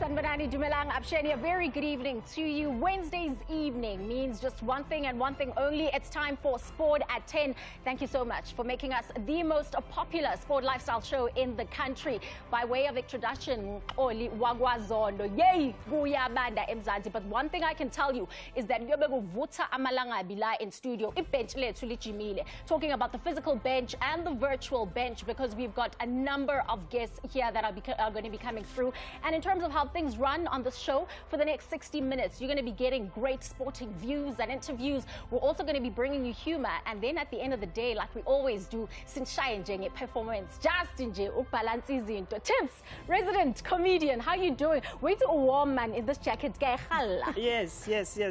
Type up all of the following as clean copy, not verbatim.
Sanbanani Dumelang Absheni, a very good evening to you. Wednesday's evening means just one thing and one thing only. It's time for Sport at 10. Thank you so much for making us the most popular sport lifestyle show in the country. By way of introduction, Oli Wagwazondo, yay, Guyabanda Mzanzi. But one thing I can tell you is that Vuta Amalanga Bila in studio, talking about the physical bench and the virtual bench, because we've got a number of guests here that are going to be coming through. And in terms of how things run on this show, for the next 60 minutes, you're going to be getting great sporting views and interviews. We're also going to be bringing you humor. And then at the end of the day, like we always do, sinshaya performance, just balance tips, resident comedian, how you doing? Wait a warm man in this jacket. Yes.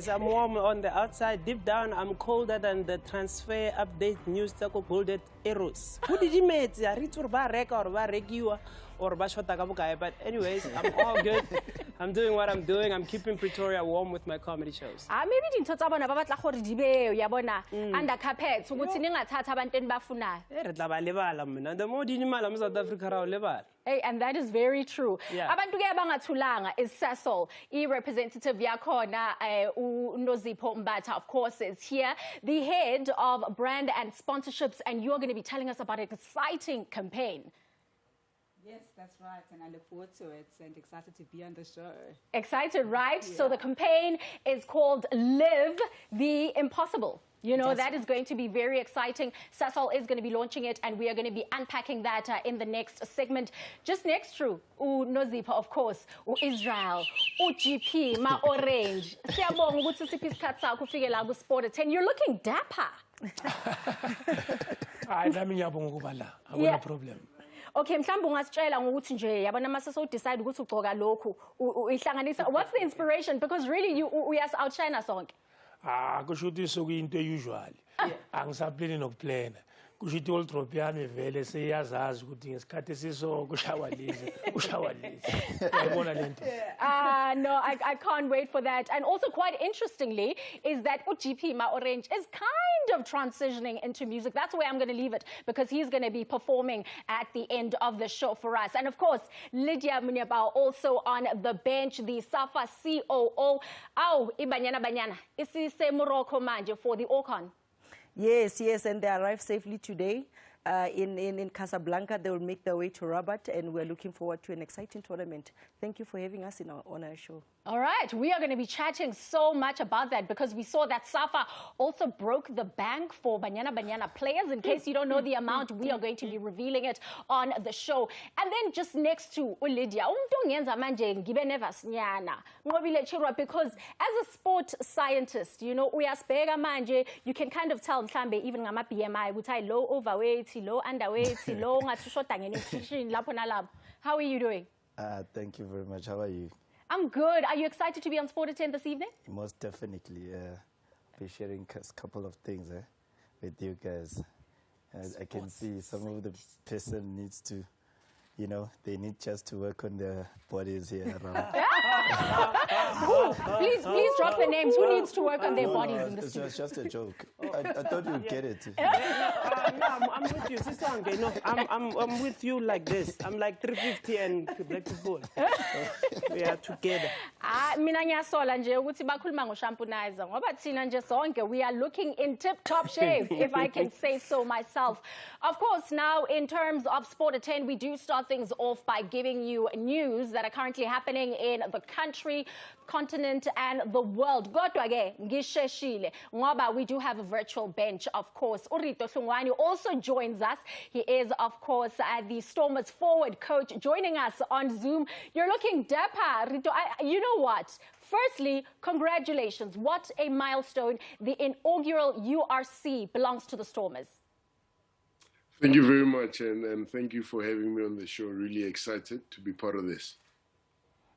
I'm warm on the outside. Deep down, I'm colder than the transfer update news tako golden arrows. Who did you meet? But anyways, I'm all good. I'm doing what I'm doing. I'm keeping Pretoria warm with my comedy shows. Maybe dintho bona ba batla gore dibe yabona under carpet ukuthi ningathatha abantu enibafuna. The more dinimala South Africa ra lebala. Hey, and that is very true. Abantu ke abangathulanga is Sasol. Representative yakhona uNozipho Mbatha, of course, is here, the head of brand and sponsorships, and you're going to be telling us about an exciting campaign. Yes, that's right, and I look forward to it and excited to be on the show. Excited, right? Yeah. So the campaign is called Live the Impossible. You know, that is going to be very exciting. Sasol is going to be launching it, and we are going to be unpacking that in the next segment. Just next to Nozipho, of course, Israel, GP, Ma Orange. You're looking dapper. No problem. Okay, mhlawumbe ungasitshela ngokuthi nje yabona mase so decide ukuthi ugcoka lokhu ihlanganisa. What's the inspiration? Because really you outshine us sonke. Kusho ukuthi sokuyinto usual. Angisapleni nokuplana. Kusho ukuthi oltropiano vele seyazazi ukuthi ngesikhathi esiso kushawalize. Uyabona lento. No, I can't wait for that. And also quite interestingly is that GP Ma Orange is kind of transitioning into music. That's where I'm going to leave it, because he's going to be performing at the end of the show for us. And of course, Lydia Munyabao also on the bench, the SAFA COO. Banyana Banyana. Isise Morocco manje for the Orcon. Yes, and they arrived safely today in Casablanca. They will make their way to Rabat, and we're looking forward to an exciting tournament. Thank you for having us on our show. All right, we are going to be chatting so much about that, because we saw that SAFA also broke the bank for Banyana Banyana players. In case you don't know the amount, we are going to be revealing it on the show. And then just next to Lydia, because as a sport scientist, you know, you can kind of tell even BMI, low overweight, low underweight, low nutrition. How are you doing? Thank you very much. How are you? I'm good. Are you excited to be on SportAt10 this evening? Most definitely. Be sharing a couple of things with you guys. I can see some of the person needs to, you know, they need just to work on their bodies here around. Please drop the names. Who needs to work on their bodies in this studio? It's just a joke. I thought you'd get it. No, I'm with you, sister. No, I'm with you like this. I'm like 350 and black football. We are together. We are looking in tip-top shape, if I can say so myself. Of course, now in terms of SportAt10, we do start things off by giving you news that are currently happening in the country, continent, and the world. We do have a virtual bench, of course. Urito Hlungwane also joins us. He is, of course, the Stormers forward coach, joining us on Zoom. You're looking dapper, Rito. You know what? Firstly, congratulations. What a milestone. The inaugural URC belongs to the Stormers. Thank you very much, and thank you for having me on the show. Really excited to be part of this.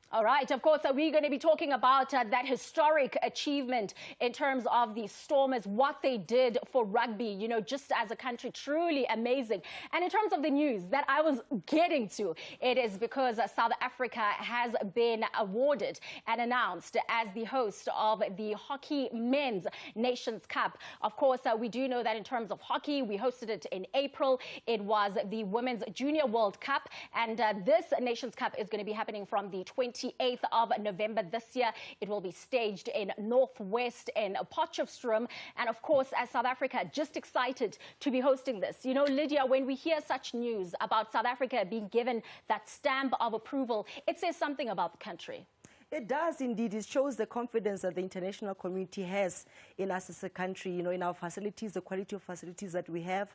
All right, of course, we're going to be talking about that historic achievement in terms of the Stormers, what they did for rugby, you know, just as a country, truly amazing. And in terms of the news that I was getting to, it is because South Africa has been awarded and announced as the host of the Hockey Men's Nations Cup. Of course, we do know that in terms of hockey, we hosted it in April. It was the Women's Junior World Cup, and this Nations Cup is going to be happening from the 20th 28th of November this year. It will be staged in Northwest in Potchefstroom. And of course, as South Africa, just excited to be hosting this. You know, Lydia, when we hear such news about South Africa being given that stamp of approval, it says something about the country. It does indeed. It shows the confidence that the international community has in us as a country, you know, in our facilities, the quality of facilities that we have,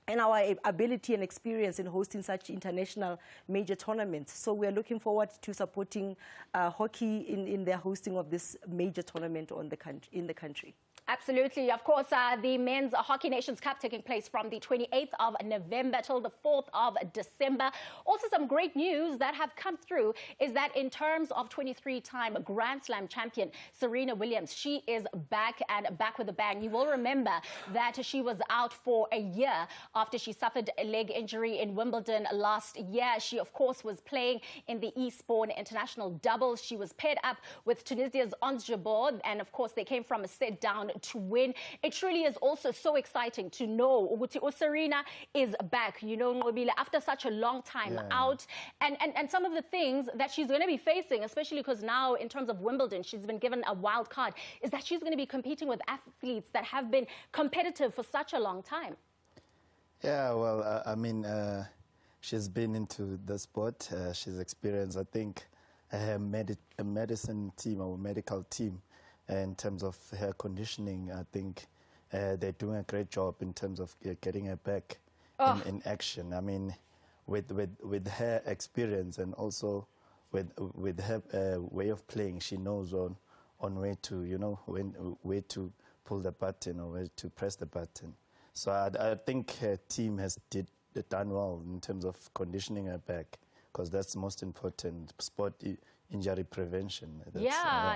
and our ability and experience in hosting such international major tournaments. So we are looking forward to supporting hockey in their hosting of this major tournament in the country. Absolutely. Of course, the Men's Hockey Nations Cup taking place from the 28th of November till the 4th of December. Also, some great news that have come through is that in terms of 23-time Grand Slam champion Serena Williams, she is back and back with a bang. You will remember that she was out for a year after she suffered a leg injury in Wimbledon last year. She, of course, was playing in the Eastbourne International Doubles. She was paired up with Tunisia's Ons Jabeur, and of course, they came from a set down to win. It truly is also so exciting to know Uguti Serena is back, you know, after such a long time out. And some of the things that she's going to be facing, especially because now in terms of Wimbledon, she's been given a wild card, is that she's going to be competing with athletes that have been competitive for such a long time. Yeah, well, I mean, she's been into the sport. She's experienced, I think, a medicine team or medical team. In terms of her conditioning, I think they're doing a great job in terms of getting her back in action. I mean, with her experience and also with her way of playing, she knows on where to, you know, where to pull the button or where to press the button. So I think her team has done well in terms of conditioning her back, because that's most important. Sport injury prevention.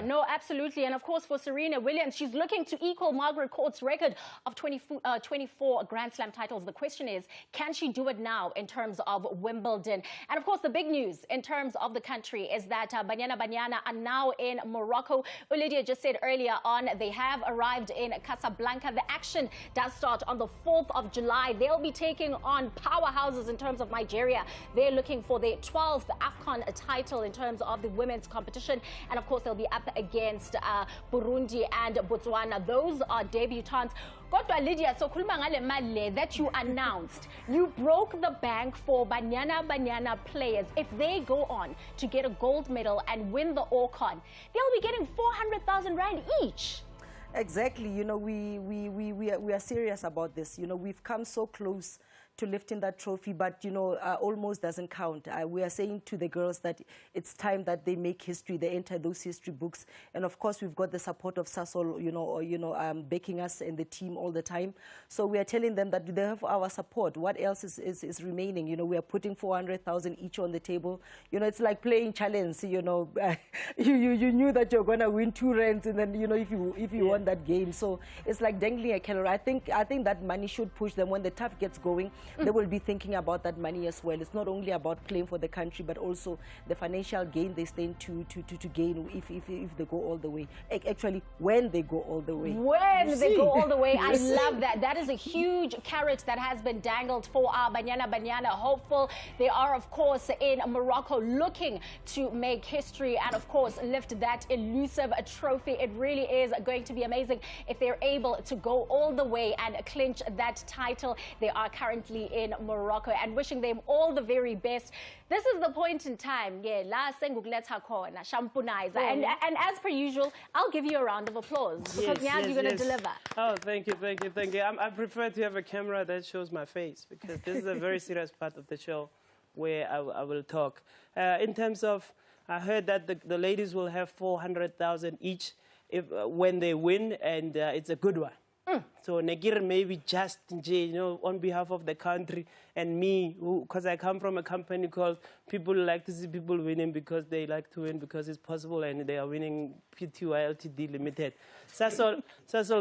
No, absolutely. And of course, for Serena Williams, she's looking to equal Margaret Court's record of 24 Grand Slam titles. The question is, can she do it now in terms of Wimbledon? And of course, the big news in terms of the country is that Banyana Banyana are now in Morocco. Lydia just said earlier on, they have arrived in Casablanca. The action does start on the 4th of July. They'll be taking on powerhouses in terms of Nigeria. They're looking for their 12th AFCON title in terms of the women's competition, and of course they'll be up against Burundi and Botswana. Those are debutants. Kodwa Lydia, so khuluma ngale mali that you announced, you broke the bank for Banyana Banyana players. If they go on to get a gold medal and win the AFCON, they'll be getting 400,000 rand each. Exactly. You know, we are serious about this. You know, we've come so close to lifting that trophy, but, you know, almost doesn't count. We are saying to the girls that it's time that they make history, they enter those history books. And of course, we've got the support of Sasol, backing us and the team all the time. So we are telling them that they have our support. What else is remaining? You know, we are putting 400,000 each on the table. You know, it's like playing challenge. You know, you knew that you're gonna win 2 rands, and then, you know, if you won that game. So it's like dangling a carrot. I think that money should push them when the tough gets going. They will be thinking about that money as well. It's not only about playing for the country, but also the financial gain they stand to gain if they go all the way. Actually, when they go all the way. When they go all the way. I love that. That is a huge carrot that has been dangled for our Banyana Banyana hopeful. They are, of course, in Morocco looking to make history and, of course, lift that elusive trophy. It really is going to be amazing if they're able to go all the way and clinch that title. They are currently in Morocco, and wishing them all the very best. This is the point in time, and as per usual, I'll give you a round of applause because now you're going to deliver. Oh, thank you. I prefer to have a camera that shows my face, because this is a very serious part of the show where I will talk. In terms of, I heard that the ladies will have 400,000 each when they win, and it's a good one. So Negir maybe just, you know, on behalf of the country and me, because I come from a company called people like to see people winning because they like to win because it's possible, and they are winning PTY Ltd Limited. Sasol,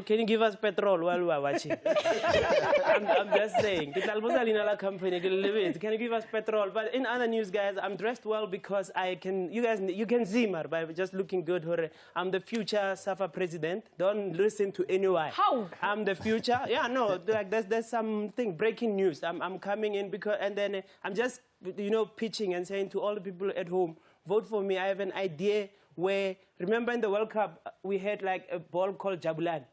can you give us petrol while we are watching? I'm just saying. Can you give us petrol? But in other news, guys, I'm dressed well because you can see me by just looking good. I'm the future SAFA president. Don't listen to anyone. How? I'm the future. Yeah, no, like there's something, breaking news. I'm coming in because, and then I'm just, you know, pitching and saying to all the people at home, vote for me. I have an idea where, remember in the World Cup, we had like a ball called Jabulan.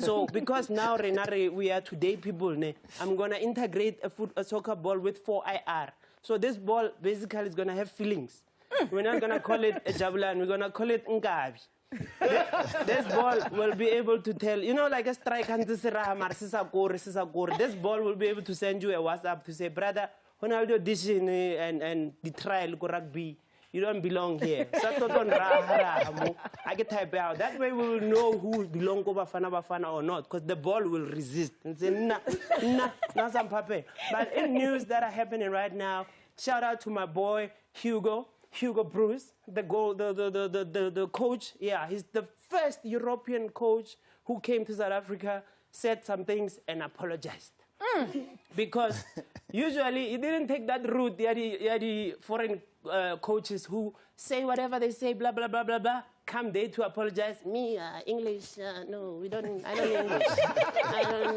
So because now we are today people, I'm going to integrate a soccer ball with 4 IR. So this ball basically is going to have feelings. We're not going to call it a Jabulan, we're going to call it Nkabi. This ball will be able to tell, you know, like a striker, this ball will be able to send you a WhatsApp to say, brother, when I do audition and the trial go rugby, you don't belong here. I get type out. That way we will know who belong to Bafana or not, because the ball will resist and say, nah, some pape. But in news that are happening right now, shout out to my boy Hugo Bruce, the coach. Yeah, he's the first European coach who came to South Africa, said some things and apologized. Because usually he didn't take that route. The foreign coaches who say whatever they say, blah, blah, blah, blah, blah, come there to apologize. Me, English, no, I don't English.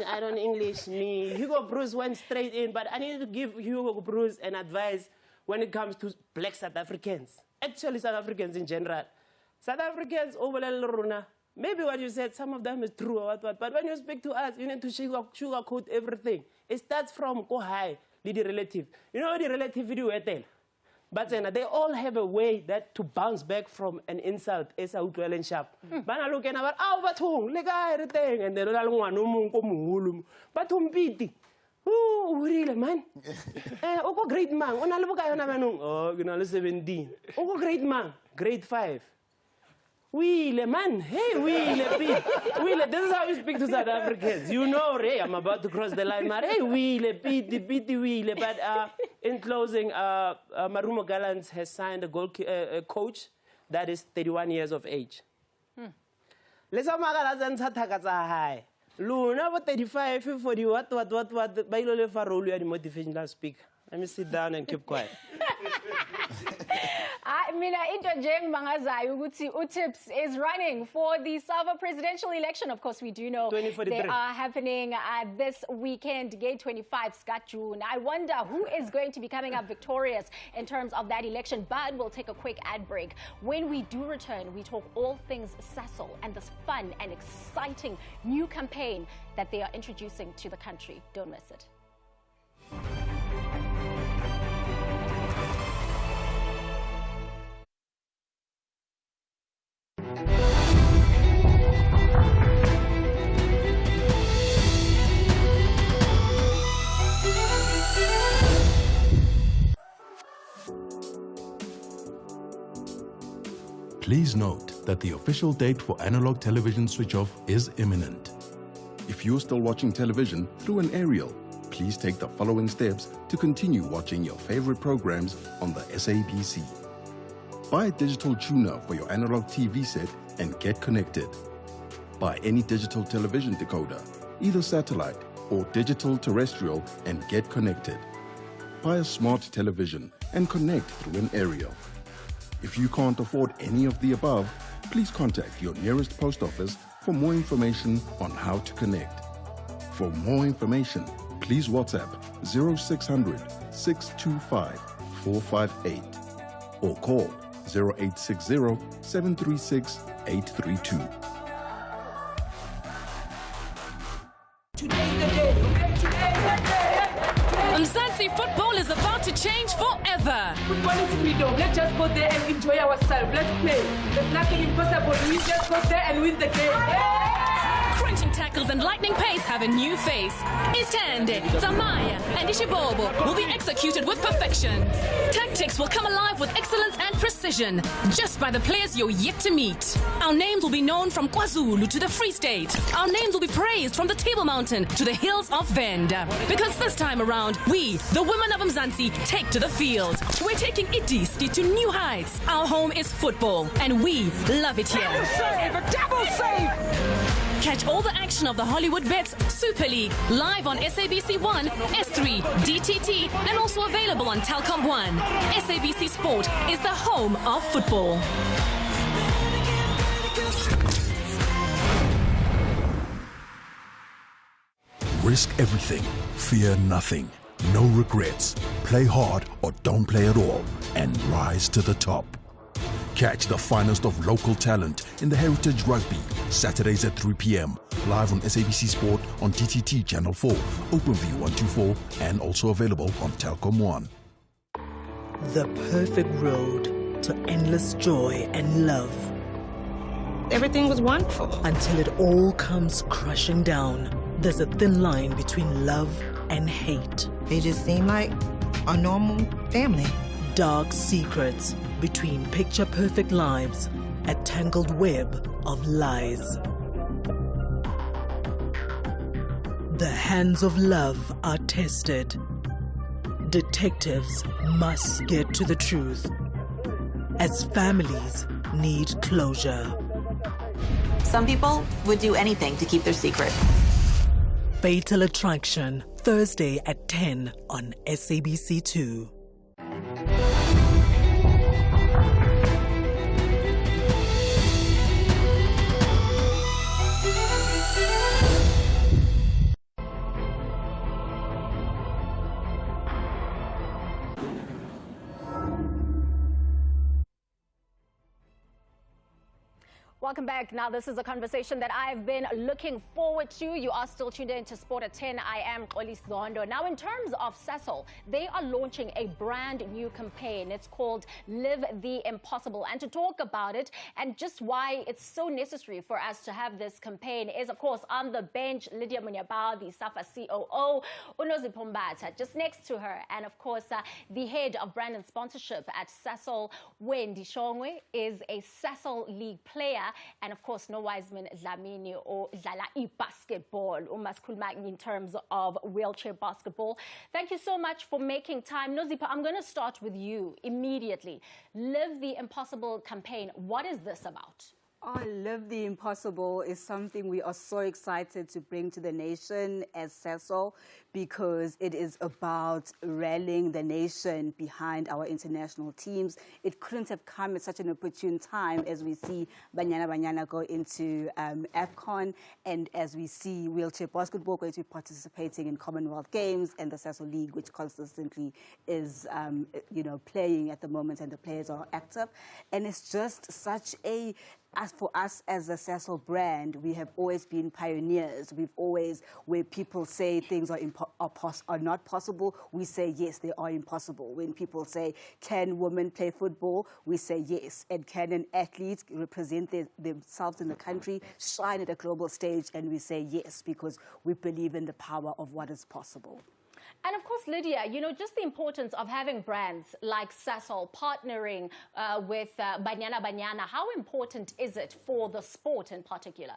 I don't English, me. Hugo Bruce went straight in, but I need to give Hugo Bruce an advice when it comes to black South Africans. Actually, South Africans in general. South Africans, maybe what you said, some of them is true or what, but when you speak to us, you need to sugarcoat everything. It starts from go high, the relative. You know the relative video tell. But they all have a way that to bounce back from an insult. Esa utwele sharp. Bana look and about bathong, lega everything, and they're all one muhulum. Bathong piti. Oh, really, man? Oko great man. Oh, you know, 17. Oko great man. Grade 5. Wheele, man. Hey, wheele, Pete. Wheele. This is how you speak to South Africans. You know, Ray, I'm about to cross the line, man. Hey, wheele, Pete, wheele. But in closing, Marumo Gallants has signed a coach that is 31 years of age. Let's go. Luna, what 35, 40, what, by the role, you are the motivational speaker. Let me sit down and keep quiet. Mina Intojeng Mangazayo Utips is running for the Sava presidential election. Of course, we do know they are happening this weekend, Gate 25, June. I wonder who is going to be coming up victorious in terms of that election, but we'll take a quick ad break. When we do return, we talk all things Sasol and this fun and exciting new campaign that they are introducing to the country. Don't miss it. Please note that the official date for analog television switch-off is imminent. If you're still watching television through an aerial, please take the following steps to continue watching your favorite programs on the SABC. Buy a digital tuner for your analog TV set and get connected. Buy any digital television decoder, either satellite or digital terrestrial, and get connected. Buy a smart television and connect through an aerial. If you can't afford any of the above, please contact your nearest post office for more information on how to connect. For more information, please WhatsApp 0600 625 458 or call 0860 736 832. Mzansi football is about to change forever. Football is freedom. Let's just go there and enjoy ourselves. Let's play. There's nothing impossible. We just go there and win the game. Crunching tackles and lightning pace have a new face. Istande, Zamaya, and Ishibobo will be executed with perfection. Tactics will come alive with excellence and precision, just by the players you're yet to meet. Our names will be known from KwaZulu to the Free State. Our names will be praised from the Table Mountain to the hills of Venda. Because this time around, we, the women of Mzansi, take to the field. We're taking Itisti to new heights. Our home is football, and we love it here. Double save! A double save! Catch all the action of the Hollywood Bets Super League live on SABC 1, S3, DTT, and also available on Telkom 1. SABC Sport is the home of football. Risk everything, fear nothing, no regrets. Play hard or don't play at all, and rise to the top. Catch the finest of local talent in the Heritage Rugby, Saturdays at 3 p.m. Live on SABC Sport on DTT Channel 4, OpenView 124, and also available on Telkom 1. The perfect road to endless joy and love. Everything was wonderful. Until it all comes crashing down. There's a thin line between love and hate. They just seem like a normal family. Dark secrets between picture-perfect lives, a tangled web of lies. The hands of love are tested. Detectives must get to the truth, as families need closure. Some people would do anything to keep their secret. Fatal Attraction, Thursday at 10 on SABC2. Welcome back. Now, this is a conversation that I've been looking forward to. You are still tuned in to SportAt10. I am Xoli Zondo. Now, in terms of Sasol, they are launching a brand new campaign. It's called Live the Impossible. And to talk about it and just why it's so necessary for us to have this campaign is, of course, on the bench, Lydia Munyabao, the SAFA COO, Unozi Pumbata, just next to her. And, of course, the head of brand and sponsorship at Sasol, Wendy Shongwe, is a Sasol League player. And of course, no Wiseman Dlamini or Dlala basketball, in terms of wheelchair basketball. Thank you so much for making time. Nozipa, I'm going to start with you immediately. Live the Impossible campaign. What is this about? Oh, Live the Impossible is something we are so excited to bring to the nation as Sasol, because it is about rallying the nation behind our international teams. It couldn't have come at such an opportune time as we see Banyana Banyana go into AFCON, and as we see wheelchair basketball going to be participating in Commonwealth Games, and the Sasol League, which consistently is playing at the moment, and the players are active. And it's just such a... As for us as a Sasol brand, we have always been pioneers. We've always, where people say things are not possible, we say yes, they are impossible. When people say, can women play football, we say yes. And can an athlete represent themselves in the country, shine at a global stage, and we say yes, because we believe in the power of what is possible. And of course, Lydia, just the importance of having brands like Sasol partnering with Banyana Banyana. How important is it for the sport in particular?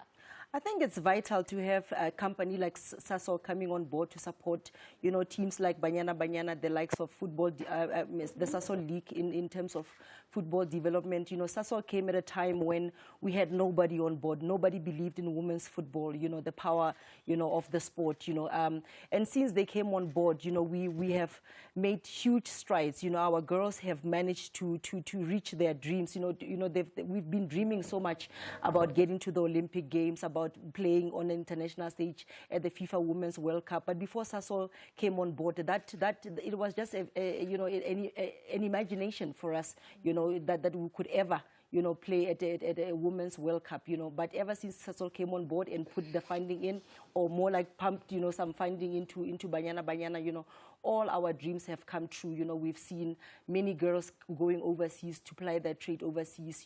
I think it's vital to have a company like Sasol coming on board to support, teams like Banyana Banyana, the likes of football, the Sasol League in terms of football development. Sasol came at a time when we had nobody on board. Nobody believed in women's football, the power, of the sport, And since they came on board, we have made huge strides. Our girls have managed to reach their dreams. We've been dreaming so much about getting to the Olympic Games, about playing on an international stage at the FIFA Women's World Cup. But before Sasol came on board, that it was just an imagination for us, that we could ever play at a Women's World Cup, But ever since Sasol came on board and put the funding in, or more like pumped, some funding into Banyana Banyana, all our dreams have come true. We've seen many girls going overseas to ply their trade overseas,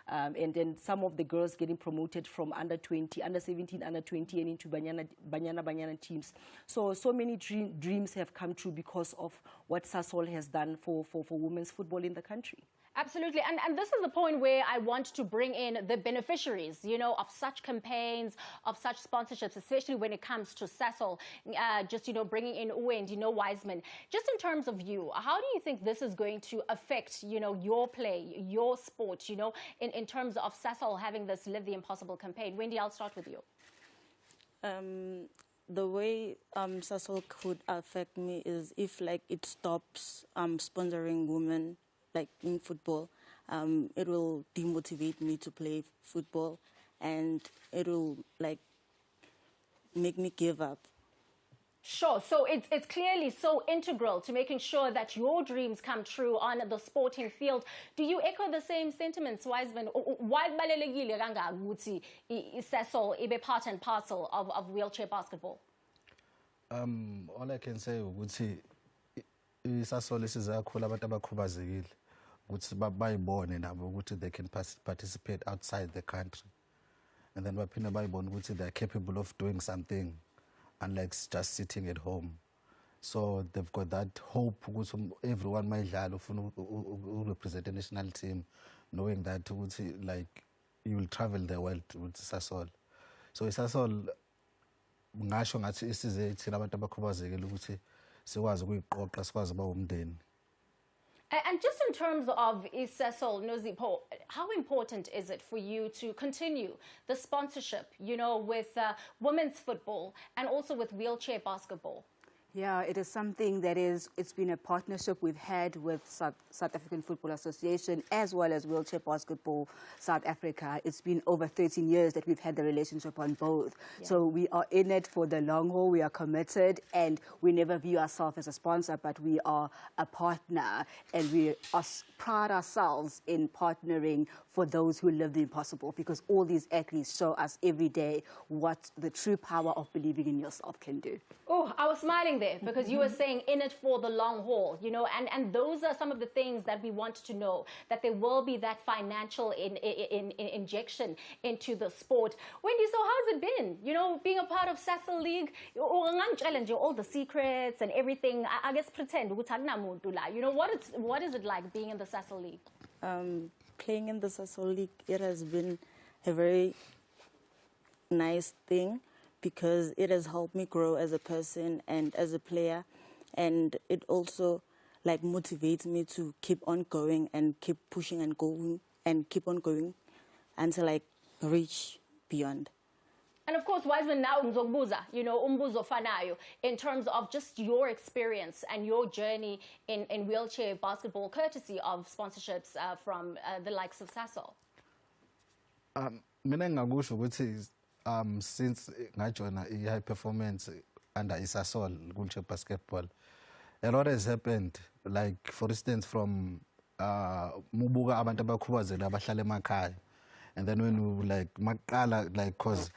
and then some of the girls getting promoted from under 20, under 17, under 20, and into Banyana Banyana teams. So many dreams have come true because of what Sasol has done for women's football in the country. Absolutely. And this is the point where I want to bring in the beneficiaries, of such campaigns, of such sponsorships, especially when it comes to Sasol, bringing in Uwe and, Wiseman. Just in terms of you, how do you think this is going to affect, your play, your sport, in terms of Sasol having this Live the Impossible campaign? Wendy, I'll start with you. The way Sasol could affect me is if, it stops sponsoring women, in football, it will demotivate me to play football, and it will make me give up Sure. So it's clearly so integral to making sure that your dreams come true on the sporting field. Do you echo the same sentiments, Wiseman? Why balelekile kangaka ukuthi Sasol ibe part and parcel of wheelchair basketball? All I can say ukuthi Sasol isiza kakhulu abantu abakhubazekile ukuthi bayibone nabo ukuthi they can participate outside the country, and then baphinde bayibone ukuthi they are capable of doing something unlike just sitting at home. So they've got that hope ukuthi everyone mayidlala ufuna represent the national team, knowing that ukuthi like you will travel the world with Sasol. So Sasol ngasho ngathi isize thina abantu abakhubazekile ukuthi sikwazi ukuyiqoqa sikwazi ukuba umndeni. And just in terms of Sasol, Nozipho, how important is it for you to continue the sponsorship, you know, with women's football and also with wheelchair basketball? Yeah, it is something that it's been a partnership we've had with South African Football Association as well as Wheelchair Basketball South Africa. It's been over 13 years that we've had the relationship on both. Yeah. So we are in it for the long haul, we are committed, and we never view ourselves as a sponsor, but we are a partner, and we pride ourselves in partnering for those who live the impossible, because all these athletes show us every day what the true power of believing in yourself can do. Oh, I was smiling there because you were saying in it for the long haul, you know, and those are some of the things that we want to know, that there will be that financial injection into the sport. Wendy, so how's it been, you know, being a part of Sasol League? Challenge all the secrets and everything. I guess pretend, you know, what is it like being in the Sasol League? Playing in the Sasol League, it has been a very nice thing because it has helped me grow as a person and as a player, and it also like motivates me to keep on going and keep pushing and going and keep on going until I reach beyond. And of course, Wiseman, now ngizokbuza, you know, umbuzo fanayo, in terms of just your experience and your journey in wheelchair basketball, courtesy of sponsorships from the likes of Sasol. Mina ngakusho ukuthi since ngajoina i-high performance under Sasol wheelchair basketball, a lot has happened. Like for instance, from mubuka abantu abakhubazekile abahlala emakhaya, and then when we like maqala, like cause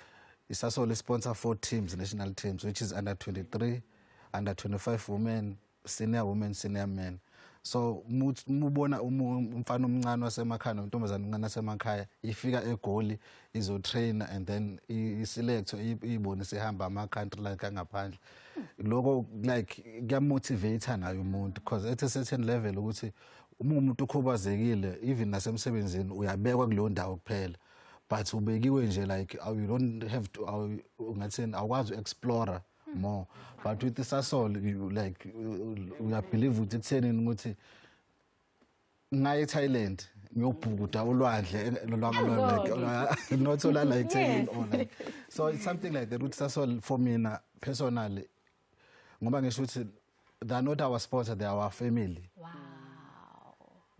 Sasol sponsor 4 teams, national teams, which is under 23, under 25 women, senior men. So mubona umfana omncane wasemakhaya nontombazana omncane wasemakhaya ifika egoli izo-train and then iselect ibone sehamba ama-country like angaphandle. Lokho like kuyamotivate nayo umuntu because at a certain level ukuthi uma umuntu ukhubazekile even nasemsebenzini uyabekwa kuleyo ndawo kuphela. But ubekiwe nje like you don't have to ungathini awukwazi explore more. But with the Sasol you like we are believe ukuthi kuthenini ukuthi ngaye eThailand ngiyobhukuda ulwandle not all like telling all like. So it's something like that with Sasol for me personally, ngoba ngisho ukuthi they are not our sponsor, they are our family. Wow.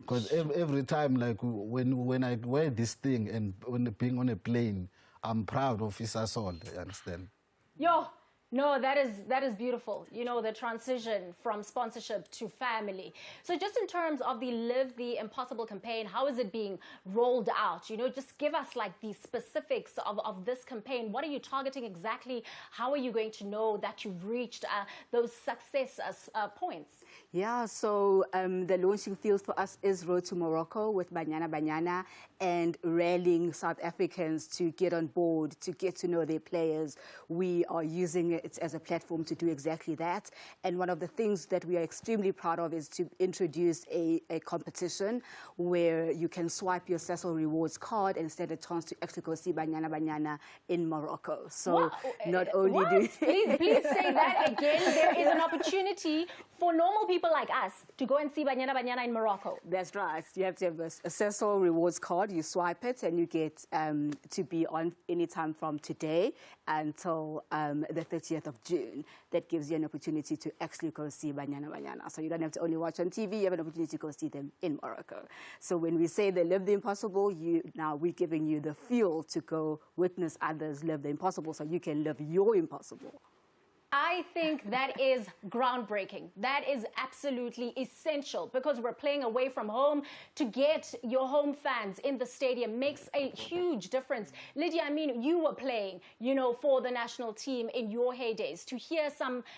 Because every time, like when I wear this thing and when being on a plane, I'm proud of Sasol. You understand? Yo, no, that is beautiful. You know, the transition from sponsorship to family. So just in terms of the Live the Impossible campaign, how is it being rolled out? You know, just give us like the specifics of this campaign. What are you targeting exactly? How are you going to know that you've reached those success points? Yeah, so the launching field for us is Road to Morocco with Banyana Banyana and rallying South Africans to get on board, to get to know their players. We are using it as a platform to do exactly that. And one of the things that we are extremely proud of is to introduce a competition where you can swipe your Sasol rewards card and stand a chance to actually go see Banyana Banyana in Morocco. So not only do Please say that again. There is an opportunity for normal people like us to go and see Banyana Banyana in Morocco. That's right. You have to have a Sasol rewards card. You swipe it and you get to be on anytime from today until the 30th of June. That gives you an opportunity to actually go see Banyana Banyana. So you don't have to only watch on TV, you have an opportunity to go see them in Morocco. So when we say they live the impossible, now we're giving you the fuel to go witness others live the impossible so you can live your impossible. I think that is groundbreaking. That is absolutely essential because we're playing away from home. To get your home fans in the stadium makes a huge difference. Lydia, I mean, you were playing, you know, for the national team in your heydays. To hear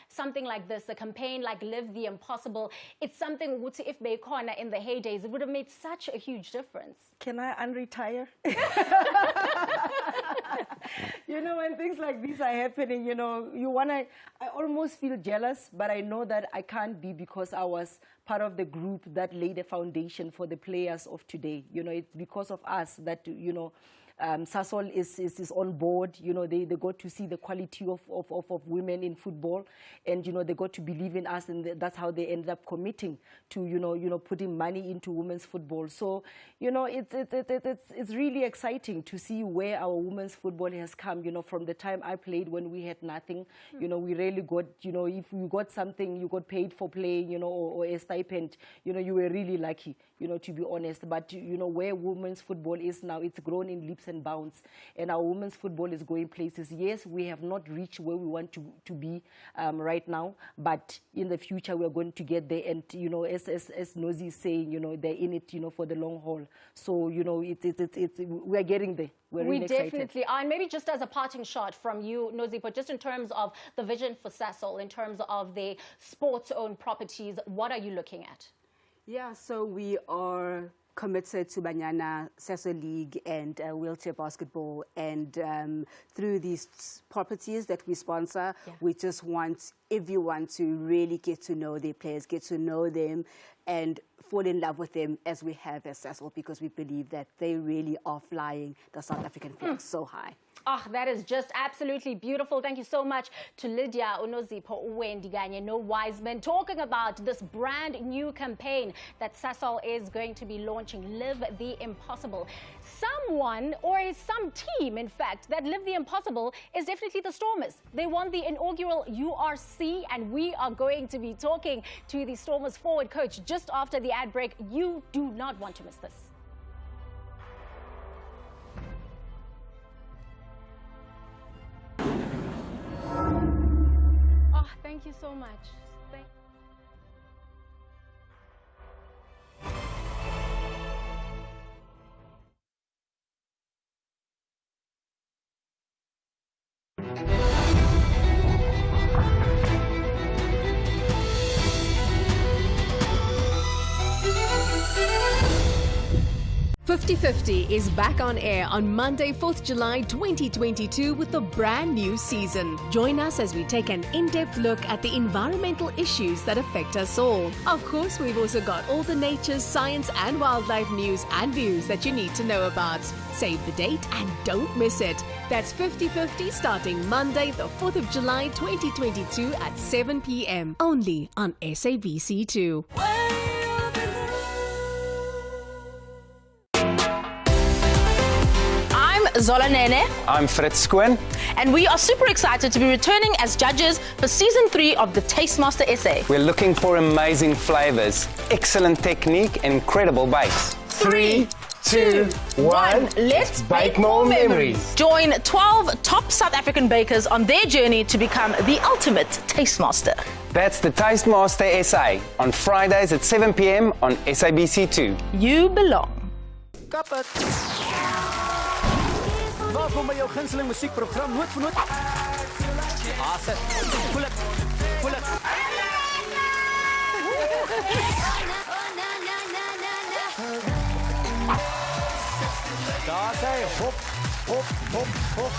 something like this, a campaign like Live the Impossible, it's something if Baycona in the heydays, it would have made such a huge difference. Can I unretire? You know, when things like these are happening, you know, I almost feel jealous, but I know that I can't be because I was part of the group that laid a foundation for the players of today. You know, it's because of us that, you know, Sasol is on board. You know, they got to see the quality of women in football, and you know they got to believe in us, and that's how they ended up committing to you know putting money into women's football. So you know it's really exciting to see where our women's football has come. You know, from the time I played when we had nothing, you know, we really got, you know, if you got something, you got paid for playing, you know, or a stipend, you know, you were really lucky, you know, to be honest. But you know where women's football is now, it's grown in leaps and bounds, and our women's football is going places. Yes, we have not reached where we want to be right now, but in the future we are going to get there. And you know, as Nozi is saying, you know, they're in it, you know, for the long haul. So you know, we are getting there. We're really definitely are. And maybe just as a parting shot from you, Nozi, but just in terms of the vision for Sasol, in terms of the sports-owned properties, what are you looking at? Yeah, so we are committed to Banyana, Sasol League, and wheelchair basketball. And through these properties that we sponsor, we just want everyone to really get to know their players, get to know them, and fall in love with them as we have as Sasol, because we believe that they really are flying the South African flag so high. Oh, that is just absolutely beautiful. Thank you so much to Lydia, Unozipho, Uwendiganye, No Wiseman, talking about this brand new campaign that Sasol is going to be launching, Live the Impossible. Someone, or some team, in fact, that Live the Impossible is definitely the Stormers. They won the inaugural URC, and we are going to be talking to the Stormers forward coach just after the ad break. You do not want to miss this. Oh, thank you so much. .50 is back on air on Monday, 4th July 2022 with a brand new season. Join us as we take an in-depth look at the environmental issues that affect us all. Of course, we've also got all the nature, science and wildlife news and views that you need to know about. Save the date and don't miss it. That's 50/50 starting Monday, the 4th of July 2022 at 7 p.m. only on SABC2. Zola Nene. I'm Fritz Quinn. And we are super excited to be returning as judges for Season 3 of the Tastemaster SA. We're looking for amazing flavors, excellent technique, and incredible bakes. 3, 2, 1, let's bake more memories. Join 12 top South African bakers on their journey to become the ultimate Tastemaster. That's the Tastemaster SA on Fridays at 7 p.m. on SABC2. You belong. Kap het. Welkom bij jouw gunsteling muziekprogram Noot voor Noot. Awesome. Voel het. Voel het. Daar zijn hop, hop, hop, hop.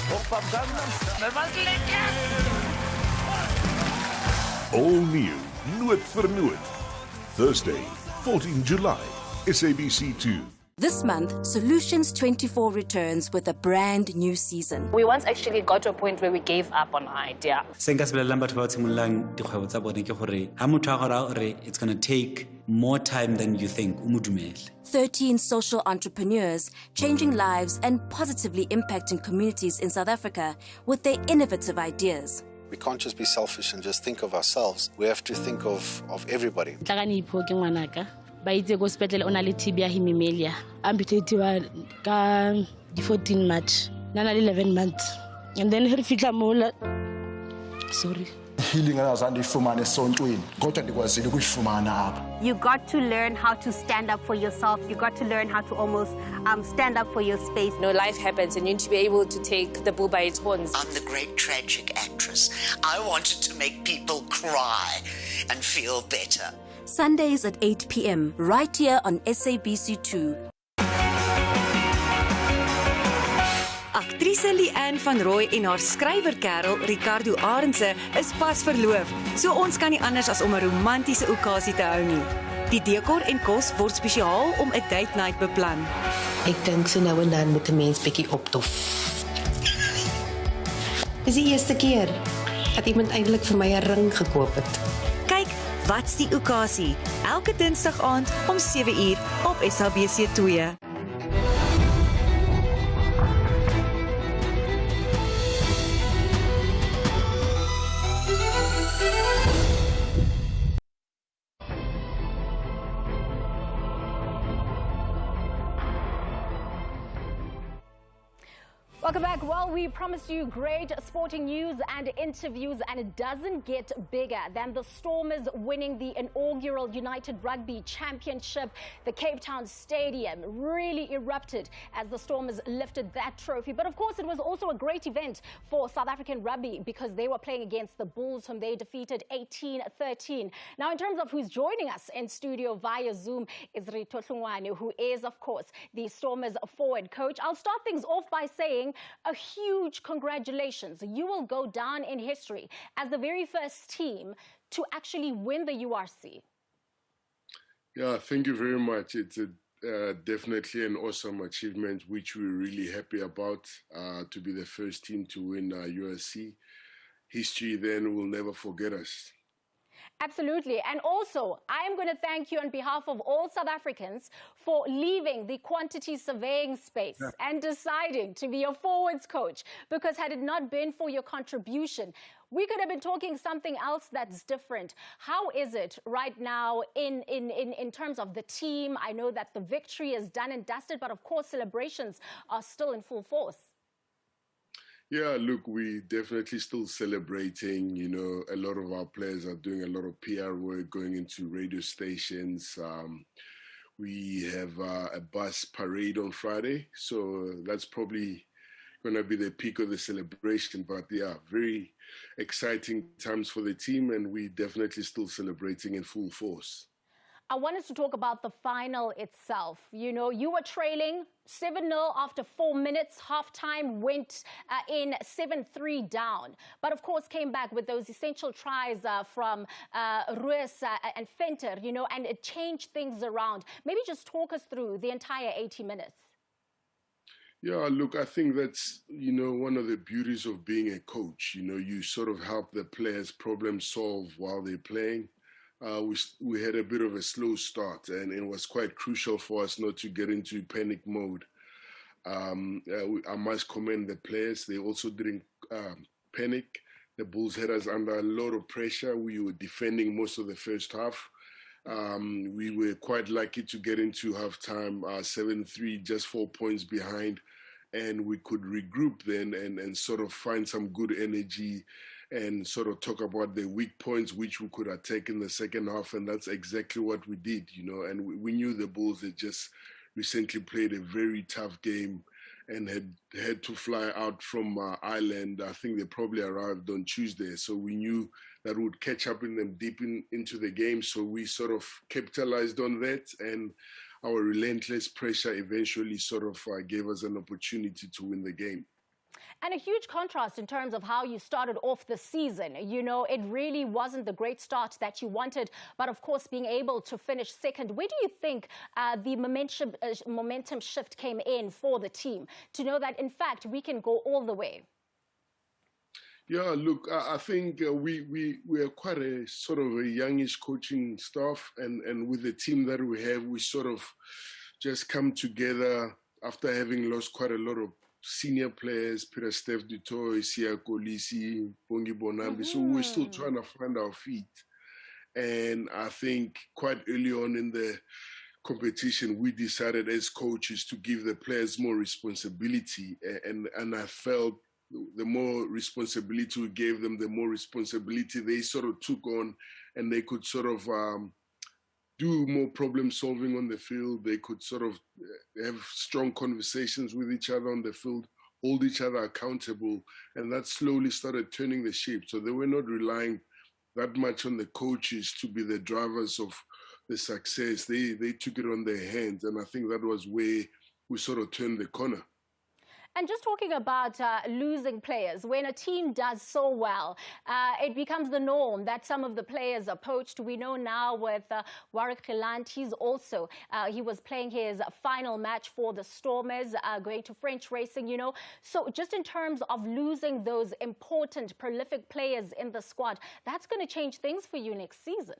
Hop op Gangnam. Dat was lekker. All new Noot voor Noot. Thursday, 14 July, SABC2. This month, Solutions 24 returns with a brand new season. We once actually got to a point where we gave up on our idea. It's going to take more time than you think. 13 social entrepreneurs changing lives and positively impacting communities in South Africa with their innovative ideas. We can't just be selfish and just think of ourselves. We have to think of everybody. Ba itse go sepetlele o na le TB ya hemimelia amputatiwa ka di 14 March nana le 11 months, and then re fitla mo Sorry. Healing engazange ifumane esontweni kodwa ndikwazile ukuyifumana apha. You got to learn how to stand up for yourself. You got to learn how to almost stand up for your space. You know, life happens and you need to be able to take the bull by its horns. I'm the great tragic actress. I wanted to make people cry and feel better. Sundays at 8 p.m. right here on SABC2. Aktrise Leanne van Roy en haar skrywerkerel Ricardo Arendse is pas verloof, so ons kan nie anders as om 'n romantiese okasie te hou nie. Die dekor en kos word spesiaal om 'n date night beplan. Ek dink so nou en dan moet 'n mens bietjie optof. Dis die eerste keer dat iemand eintlik vir my 'n ring gekoop het. Kyk, wat's die okasie? Elke Dinsdag aand om 7:00 op SABC2. Welcome back. Well, we promised you great sporting news and interviews, and it doesn't get bigger than the Stormers winning the inaugural United Rugby Championship. The Cape Town Stadium really erupted as the Stormers lifted that trophy. But of course, it was also a great event for South African rugby because they were playing against the Bulls, whom they defeated 18-13. Now, in terms of who's joining us in studio via Zoom is Rito Hlungwane, who is, of course, the Stormers forward coach. I'll start things off by saying a huge congratulations. You will go down in history as the very first team to actually win the URC. Yeah, thank you very much. It's definitely an awesome achievement, which we're really happy about, to be the first team to win URC. History then will never forget us. Absolutely. And also, I'm going to thank you on behalf of all South Africans for leaving the quantity surveying space and deciding to be a forwards coach, because had it not been for your contribution, we could have been talking something else that's different. How is it right now in terms of the team? I know that the victory is done and dusted, but of course celebrations are still in full force. Yeah, look, we definitely still celebrating. You know, a lot of our players are doing a lot of PR work, going into radio stations. We have a bus parade on Friday, so that's probably going to be the peak of the celebration. But yeah, very exciting times for the team, and we definitely still celebrating in full force. I want us to talk about the final itself. You know, you were trailing 7-0 after 4 minutes. Halftime went in 7-3 down. But, of course, came back with those essential tries from Ruiz and Venter, you know, and it changed things around. Maybe just talk us through the entire 80 minutes. Yeah, look, I think that's, you know, one of the beauties of being a coach. You know, you sort of help the players problem solve while they're playing. We had a bit of a slow start, and it was quite crucial for us not to get into panic mode. I must commend the players. They also didn't panic. The Bulls had us under a lot of pressure. We were defending most of the first half. We were quite lucky to get into halftime 7-3, just 4 points behind, and we could regroup then and sort of find some good energy and sort of talk about the weak points which we could attack in the second half, and that's exactly what we did, you know. And we knew the Bulls had just recently played a very tough game and had to fly out from Ireland. I think they probably arrived on Tuesday, so we knew that would catch up in them deep into the game. So we sort of capitalized on that, and our relentless pressure eventually sort of gave us an opportunity to win the game. And a huge contrast in terms of how you started off the season. You know, it really wasn't the great start that you wanted, but of course being able to finish second. Where do you think the momentum shift came in for the team to know that, in fact, we can go all the way? Yeah, look, I think we are quite a sort of a youngish coaching staff, and with the team that we have, we sort of just come together after having lost quite a lot of senior players, Peter Steph Dutoy, Sia Kolisi, Bongi Bonambi. So we're still trying to find our feet. And I think quite early on in the competition, we decided as coaches to give the players more responsibility. And I felt the more responsibility we gave them, the more responsibility they sort of took on, and they could sort of do more problem solving on the field. They could sort of have strong conversations with each other on the field, hold each other accountable, and that slowly started turning the shape. So they were not relying that much on the coaches to be the drivers of the success. They took it on their hands, and I think that was where we sort of turned the corner. And just talking about losing players, when a team does so well, it becomes the norm that some of the players are poached. We know now with Warwick Gelant, he was playing his final match for the Stormers, going to French racing, you know. So just in terms of losing those important, prolific players in the squad, that's going to change things for you next season.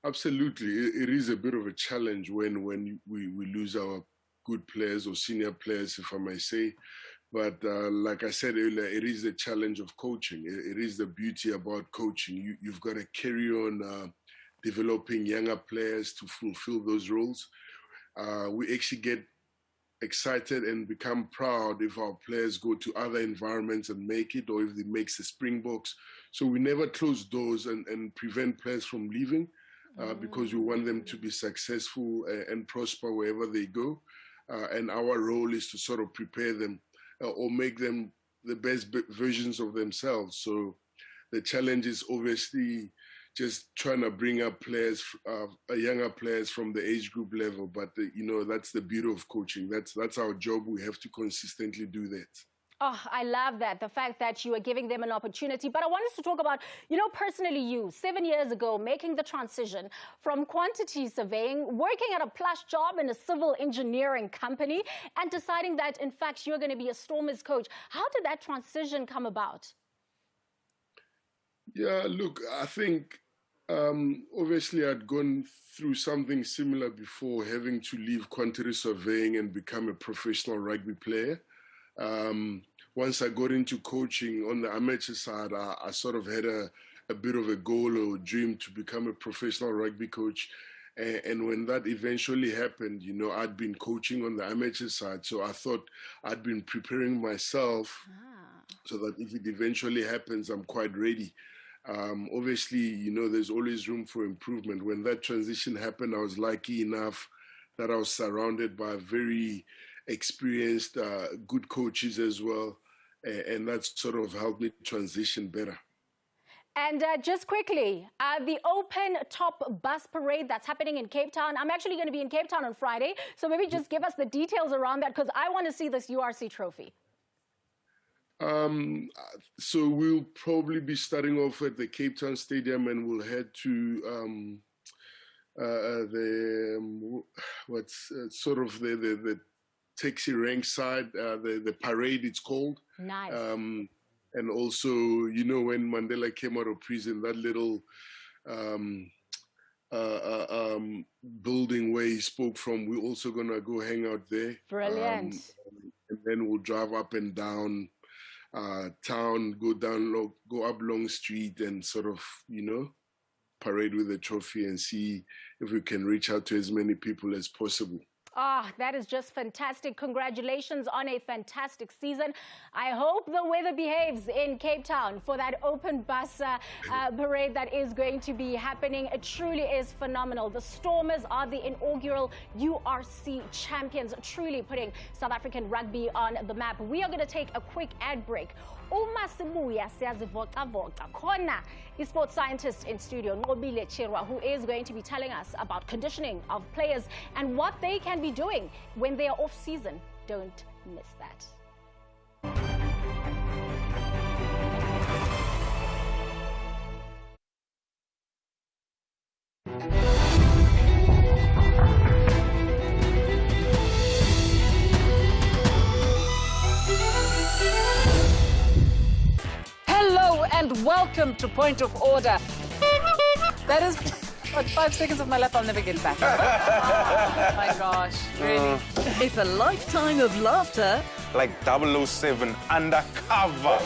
Absolutely. It is a bit of a challenge when we lose our good players or senior players, if I may say. But like I said earlier, it is the challenge of coaching. It is the beauty about coaching. You've got to carry on developing younger players to fulfill those roles. We actually get excited and become proud if our players go to other environments and make it, or if they make the Springboks. So we never close doors and prevent players from leaving because we want them to be successful and prosper wherever they go. And our role is to sort of prepare them or make them the best versions of themselves. So the challenge is obviously just trying to bring up players, younger players from the age group level. But, you know, that's the beauty of coaching. That's our job. We have to consistently do that. Oh, I love that, the fact that you are giving them an opportunity. But I want us to talk about, you know, personally you, 7 years ago, making the transition from quantity surveying, working at a plush job in a civil engineering company, and deciding that, in fact, you're going to be a Stormers coach. How did that transition come about? Yeah, look, I think obviously I'd gone through something similar before, having to leave quantity surveying and become a professional rugby player. Once I got into coaching on the amateur side, I sort of had a bit of a goal or dream to become a professional rugby coach. And when that eventually happened, you know, I'd been coaching on the amateur side. So I thought I'd been preparing myself so that if it eventually happens, I'm quite ready. Obviously, you know, there's always room for improvement. When that transition happened, I was lucky enough that I was surrounded by very experienced, good coaches as well, and that sort of helped me transition better. And just quickly, the open top bus parade that's happening in Cape Town. I'm actually going to be in Cape Town on Friday, so maybe just give us the details around that, because I want to see this URC trophy. So we'll probably be starting off at the Cape Town Stadium, and we'll head to the taxi rank side, the parade it's called. Nice. And also, you know, when Mandela came out of prison, that little building where he spoke from, we're also going to go hang out there. Brilliant. And then we'll drive up and down town, go up Long Street and sort of, you know, parade with the trophy and see if we can reach out to as many people as possible. Ah, that is just fantastic. Congratulations on a fantastic season. I hope the weather behaves in Cape Town for that open bus parade that is going to be happening. It truly is phenomenal. The Stormers are the inaugural URC champions, truly putting South African rugby on the map. We are going to take a quick ad break. Uma sibuya siyazivocavoca khona sports scientist in studio Nqobile Chirwa, who is going to be telling us about conditioning of players and what they can be doing when they are off season. Don't miss that. And welcome to Point of Order. That is what 5 seconds of my life I'll never get back. Oh my gosh, really. If a lifetime of laughter. Like 007 undercover.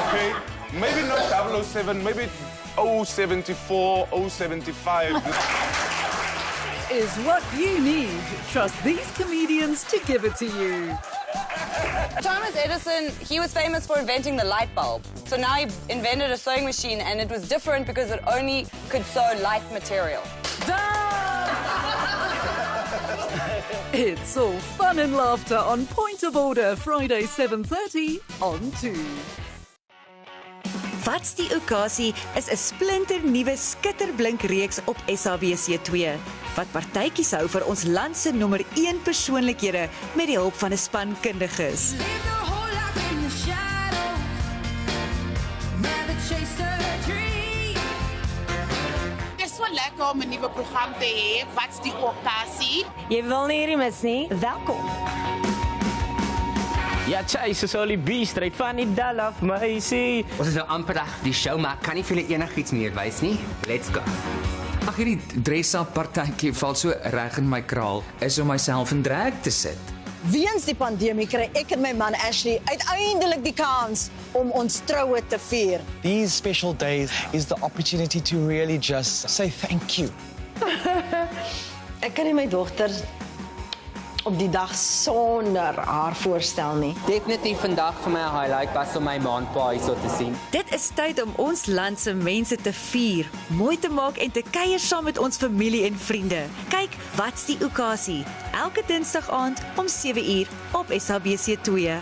Okay? Maybe not 007, maybe 074, 075. is what you need. Trust these comedians to give it to you. Thomas Edison, he was famous for inventing the light bulb. So now he invented a sewing machine, and it was different because it only could sew light material. It's all fun and laughter on Point of Order, Friday 7:30 on 2. Wat's die okasie is 'n splinternuwe skitterblink reeks op SABC2 wat partytjies hou vir ons land se nommer 1 persoonlikhede met die hulp van 'n span kundiges. Dis so lekker om 'n nuwe program te hê. Wat's die okasie? Jy wil nie hierdie mis nie. Welkom. Ja, tjie, Sasol die beest, ry van die dal af, meisie. Ons is nou amper reg die show, maar kan nie vir julle enigiets meer wys nie. Let's go. Ag, hierdie dress-up partytjie val so reg in my kraal, is om myself in drag te sit. Weens die pandemie kry ek en my man Ashley uiteindelik die kans om ons troue te vier. These special days is the opportunity to really just say thank you. Ek kan nie my dogter op die dag sonder haar voorstel nie. Definitief vandag vir my 'n highlight was om my maandpa hierso te sien. Dit is tyd om ons land se mense te vier, mooi te maak en te kuier saam met ons familie en vriende. Kyk, wat's die okasie? Elke Dinsdag aand om 7:00 op SABC2.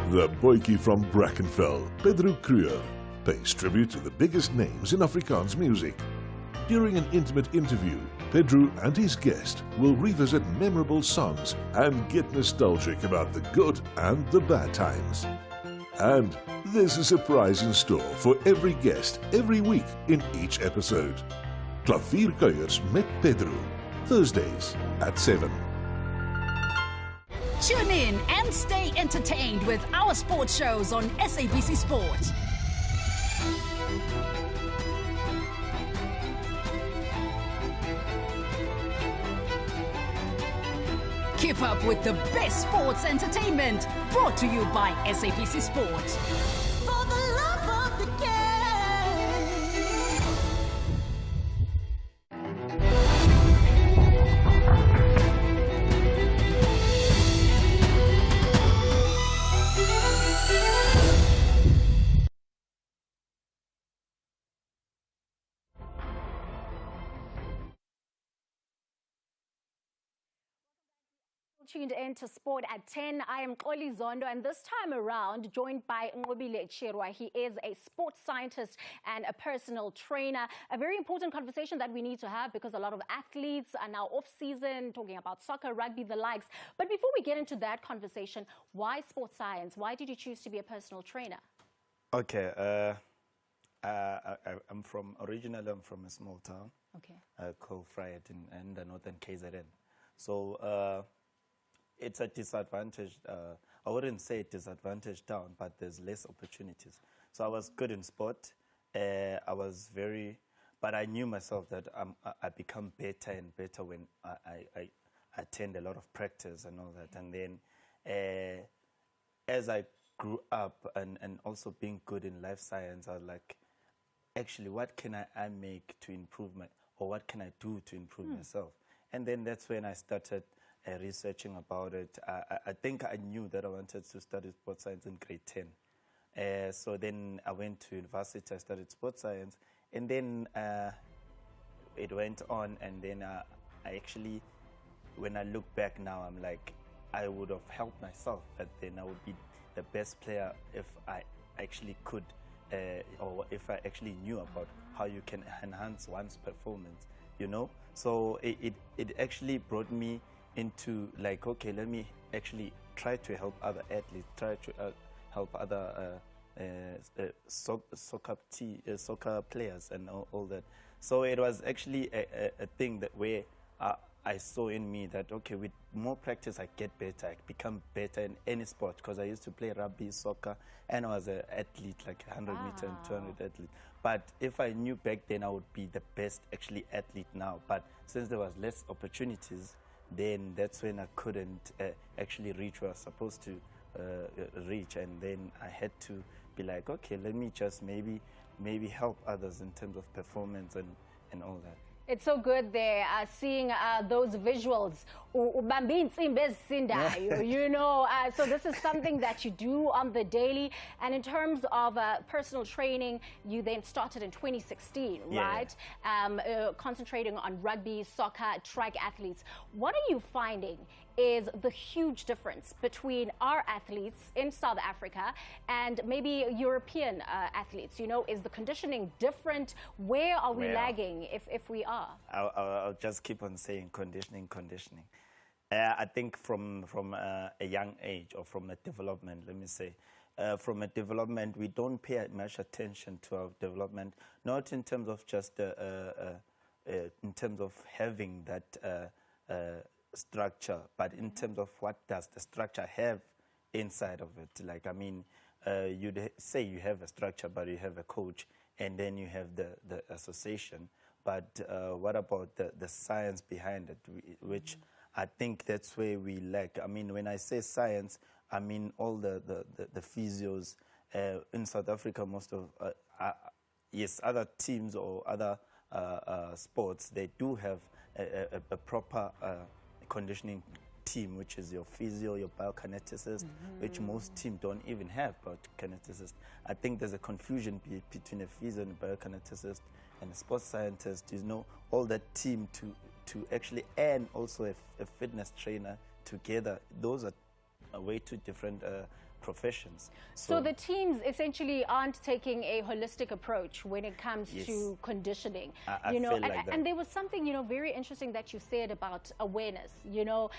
The boykie from Brackenfell, Pedro Kruger, pays tribute to the biggest names in Afrikaans music. During an intimate interview, Pedro and his guest will revisit memorable songs and get nostalgic about the good and the bad times. And there's a surprise in store for every guest every week in each episode. Klavierkuiers met Pedro, Thursdays at 7. Tune in and stay entertained with our sports shows on SABC Sport. Keep up with the best sports entertainment, brought to you by SABC Sport. For the love of the game. Tuned in to Sport at 10. I am Oli Zondo, and this time around, joined by Ngobile Chirwa. He is a sports scientist and a personal trainer. A very important conversation that we need to have because a lot of athletes are now off-season, talking about soccer, rugby, the likes. But before we get into that conversation, why sports science? Why did you choose to be a personal trainer? Okay, originally I'm from a small town called Vryheid in the northern KZN. So it's a disadvantaged, I wouldn't say disadvantaged town, but there's less opportunities. So I was good in sport. But I knew myself that I become better and better when I attend a lot of practice and all that. And then as I grew up and also being good in life science, I was like, actually, what can I make to improve or what can I do to improve myself? And then that's when I started researching about it. I think I knew that I wanted to study sports science in grade 10. So then I went to university, I studied sports science, and then it went on, and then I actually, when I look back now, I'm like, I would have helped myself, but then I would be the best player if I actually could, or if I actually knew about how you can enhance one's performance, you know? So it actually brought me into like, okay, let me actually try to help other athletes, try to help other soccer players and all that. So it was actually a thing that where I saw in me that, okay, with more practice I get better, I become better in any sport, because I used to play rugby, soccer, and I was an athlete, like 100 meter and 200 athlete. But if I knew back then, I would be the best actually athlete now. But since there was less opportunities, then that's when I couldn't actually reach where I was supposed to reach. And then I had to be like, okay, let me just maybe maybe help others in terms of performance and all that. It's so good there, seeing those visuals. You know, so this is something that you do on the daily. And in terms of personal training, you then started in 2016, right? Concentrating on rugby, soccer, track athletes. What are you finding is the huge difference between our athletes in South Africa and maybe European athletes? You know, is the conditioning different? Where are we lagging if we are? I'll just keep on saying conditioning. I think from a young age, or from a development, let me say, from a development, we don't pay much attention to our development, not in terms of just in terms of having that structure, but in terms of what does the structure have inside of it. Like, I mean, you'd say you have a structure, but you have a coach, and then you have the association. But what about the science behind it, which I think that's where we lack. I mean, when I say science, I mean all the physios in South Africa. Most of yes, other teams or other sports, they do have a proper conditioning team, which is your physio, your biokineticist, which most teams don't even have biokineticist. I think there's a confusion between a physio and a biokineticist and a sports scientist. You know, all that team to actually, and also a fitness trainer together. Those are way two different professions. So the teams essentially aren't taking a holistic approach when it comes to conditioning. I feel like that. And there was something, you know, very interesting that you said about awareness, you know,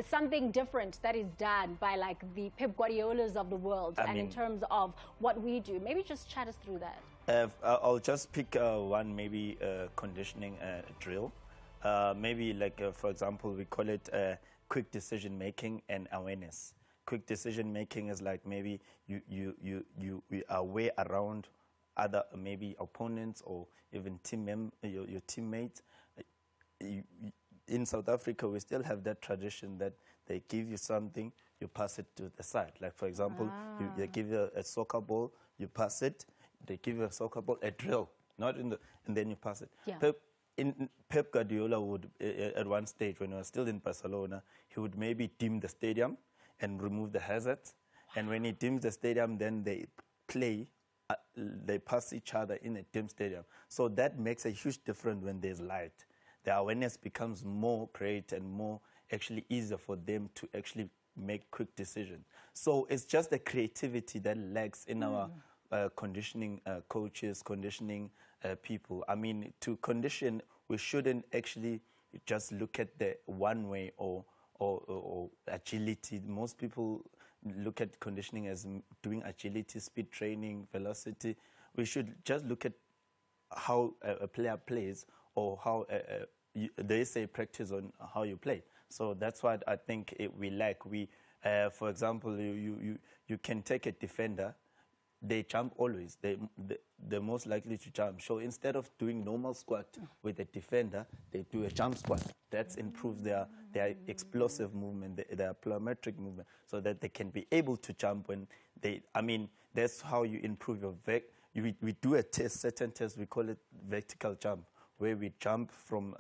something different that is done by like the Pep Guardiolas of the world, and in terms of what we do. Maybe just chat us through that. I'll just pick one, maybe conditioning drill. Maybe like, for example, we call it quick decision making and awareness. Quick decision making is like maybe you are aware around other maybe opponents or even your teammates. In South Africa, we still have that tradition that they give you something, you pass it to the side. Like, for example, they give you a soccer ball, you pass it. They give you a soccer ball, a drill, not in the, and then you pass it. Yeah. Pep Guardiola would, at one stage when he was still in Barcelona, he would maybe dim the stadium and remove the hazards. And when he dims the stadium, then they play, they pass each other in a dim stadium. So that makes a huge difference when there's light. The awareness becomes more great and more actually easier for them to actually make quick decisions. So it's just the creativity that lacks in our conditioning coaches, conditioning people. I mean, to condition, we shouldn't actually just look at the one way or agility. Most people look at conditioning as doing agility, speed training, velocity. We should just look at how a player plays, or how they say practice on how you play. So that's what I think we lack. We, for example, you can take a defender. They jump always. They're most likely to jump. So instead of doing normal squat with a defender, they do a jump squat. That's improves their explosive movement, their plyometric movement, so that they can be able to jump when they. I mean, that's how you improve your we do a test, certain test. We call it vertical jump, where we jump from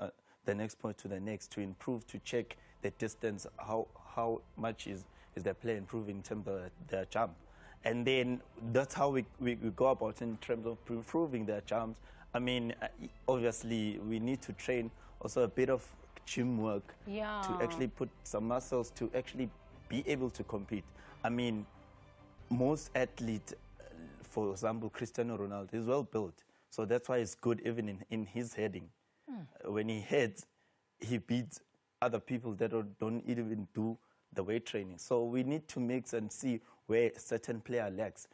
the next point to the next to improve, to check the distance. How much is the player improving in terms of their jump. And then that's how we go about in terms of improving their jumps. I mean, obviously, we need to train also a bit of gym work to actually put some muscles to actually be able to compete. I mean, most athletes, for example, Cristiano Ronaldo, is well built. So that's why it's good even in his heading. When he heads, he beats other people that don't even do the weight training. So we need to mix and see where certain player lacks.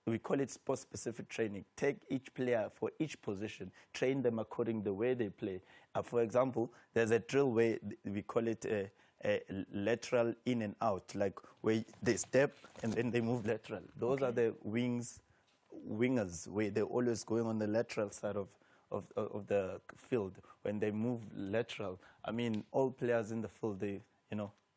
We call it sport-specific training. Take each player for each position, train them according to the way they play. For example, there's a drill where we call it a lateral in and out, like where they step and then they move lateral. Those are the wingers, where they're always going on the lateral side of the field. When they move lateral, I mean, all players in the field,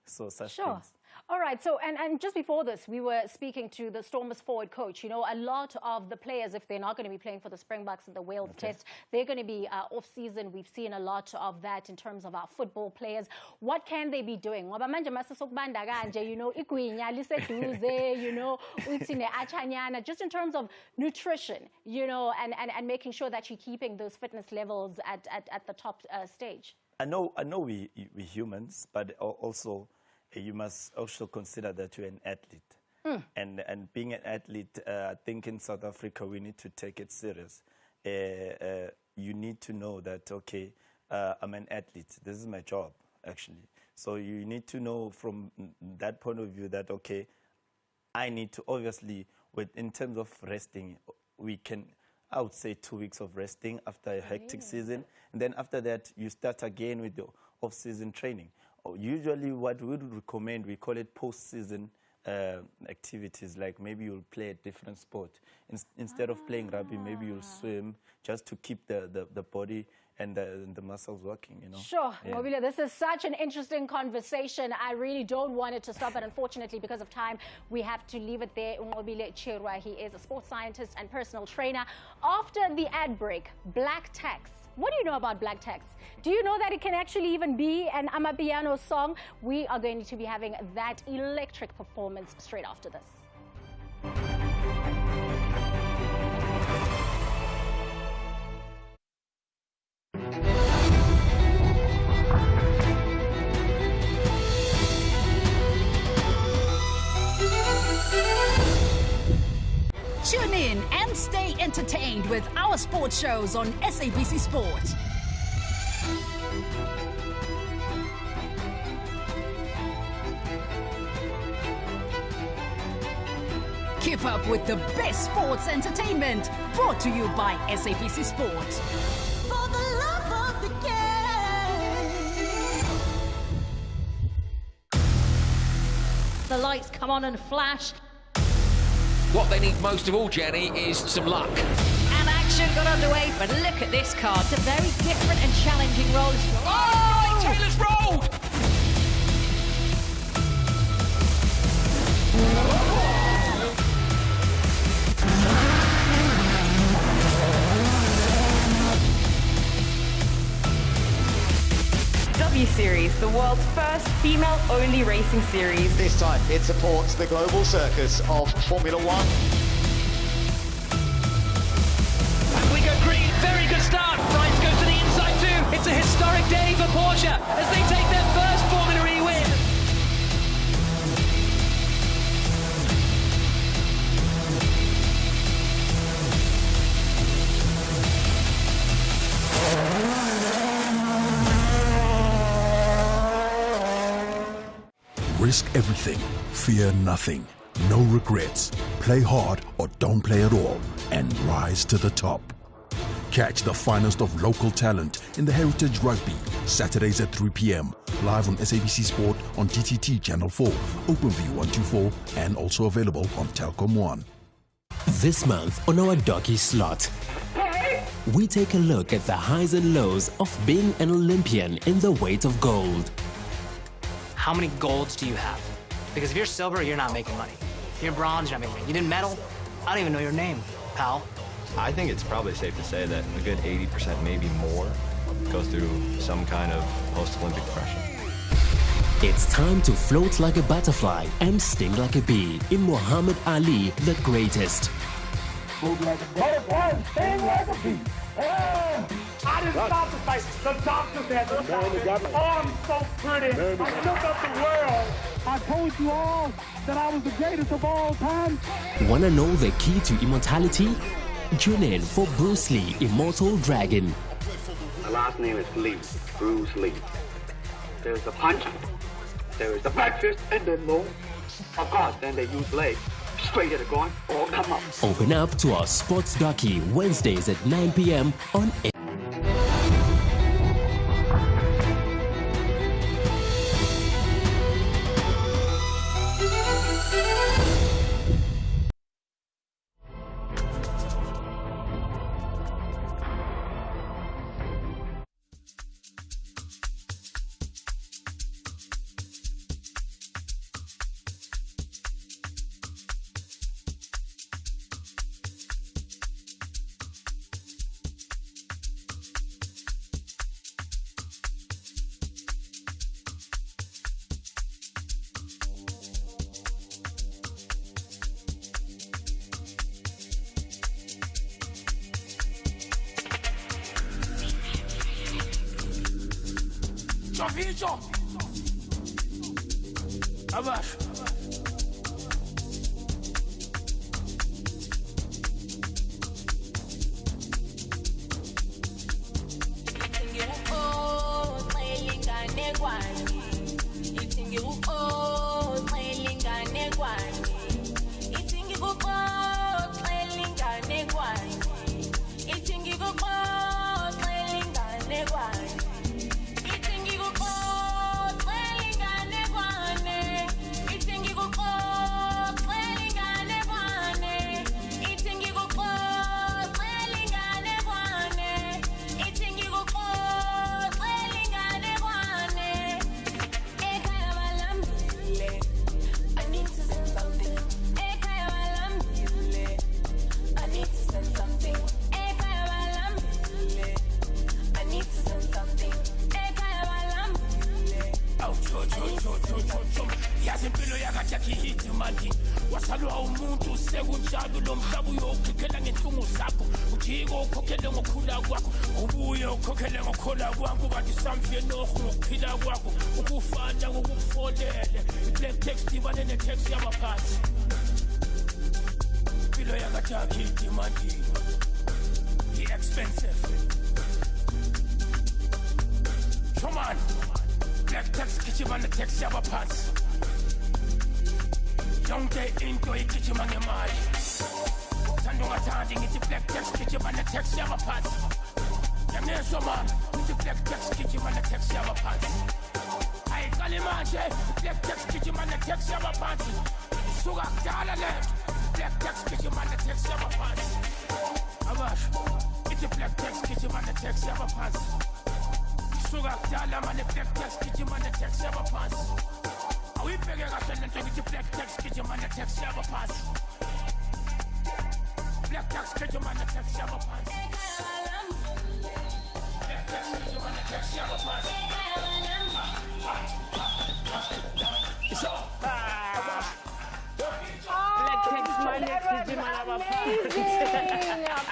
So such Sure. things. All right. So, and just before this, we were speaking to the Stormers forward coach. You know, a lot of the players, if they're not going to be playing for the Springboks in the Wales Test, they're going to be off-season. We've seen a lot of that in terms of our football players. What can they be doing? You know, you know, just in terms of nutrition, you know, and making sure that you're keeping those fitness levels at the top stage. I know we humans, but also you must also consider that you're an athlete. And being an athlete, I think in South Africa we need to take it serious. You need to know that, okay, I'm an athlete. This is my job, actually. So you need to know from that point of view that, okay, I need to obviously, in terms of resting, we can, I would say 2 weeks of resting after a hectic season. And then after that, you start again with the off-season training. Usually what we would recommend, we call it post-season activities, like maybe you'll play a different sport. Instead of playing rugby, maybe you'll swim just to keep the body and the muscles working, you know. Sure. Yeah. Ngobile, this is such an interesting conversation. I really don't want it to stop, but unfortunately, because of time, we have to leave it there. Ngobile Chirwa, he is a sports scientist and personal trainer. After the ad break, black tax. What do you know about black tax? Do you know that it can actually even be an Amapiano song? We are going to be having that electric performance straight after this. Tune in and stay entertained with our sports shows on SABC Sport. Keep up with the best sports entertainment, brought to you by SABC Sport. For the love of the game. The lights come on and flash. What they need most of all, Jenny, is some luck. And action got underway, but look at this card. It's a very different and challenging role. Oh! Taylor's rolled! W-Series, the world's first female-only racing series. This time, it supports the global circus of Formula One. And we go green, very good start. Sainz goes to the inside too. It's a historic day for Porsche as they take their first Formula E win. Risk everything, fear nothing, no regrets. Play hard or don't play at all, and rise to the top. Catch the finest of local talent in the Heritage Rugby, Saturdays at 3 p.m. Live on SABC Sport on DTT Channel 4, OpenView 124, and also available on Telkom 1. This month on our Doggy Slot, we take a look at the highs and lows of being an Olympian in the weight of gold. How many golds do you have? Because if you're silver, you're not making money. If you're bronze, you're not making money. You didn't medal? I don't even know your name, pal. I think it's probably safe to say that a good 80%, maybe more, goes through some kind of post-Olympic depression. It's time to float like a butterfly and sting like a bee in Muhammad Ali, the greatest. Move like a butterfly, sting like a bee. I didn't stop the fight. The doctors had to stop it. Oh, I'm so pretty. I shook up the world. I told you all that I was the greatest of all time. Wanna know the key to immortality? Tune in for Bruce Lee, Immortal Dragon. My last name is Lee, Bruce Lee. There's the punch, there is the breakfast, and then no. Of course, then they use legs. Straight at the groin, or come up. Open up to our sports docu Wednesdays at 9 p.m. on Vito. Abash. wasalwa umuntu sekunjalo lo mhlaba uyokhokhela ngenhlungu zakho ujiko ukhokhele ngokhula kwakho ubuye ukhokhele ngokhola kwakho kanti samfie noho ngokuphila kwakho ukufana ngokufolele black text ibane ne text yabaphansi impilo yakataki demanding expensive come on black text kichima ne text yabaphansi yonke into igijima ngemali thanda ungathandi ngithi black text gijima ne-text yabaphansi yangezwa mama ngithi black text gijima ne-text yabaphansi ayiqale manje black text gijima ne-text yabaphansi suka kudala lento black text gijima ne-text yabaphansi abasho ithi black text gijima ne-text yabaphansi suka kudala mane black text gijima ne-text yabaphansi we beg you to send the black text, get your money text, have a pass. Black text, get your money text, have a pass. Black text, get your money text, have a pass. It's all. Black text, my next, get your money have a pass.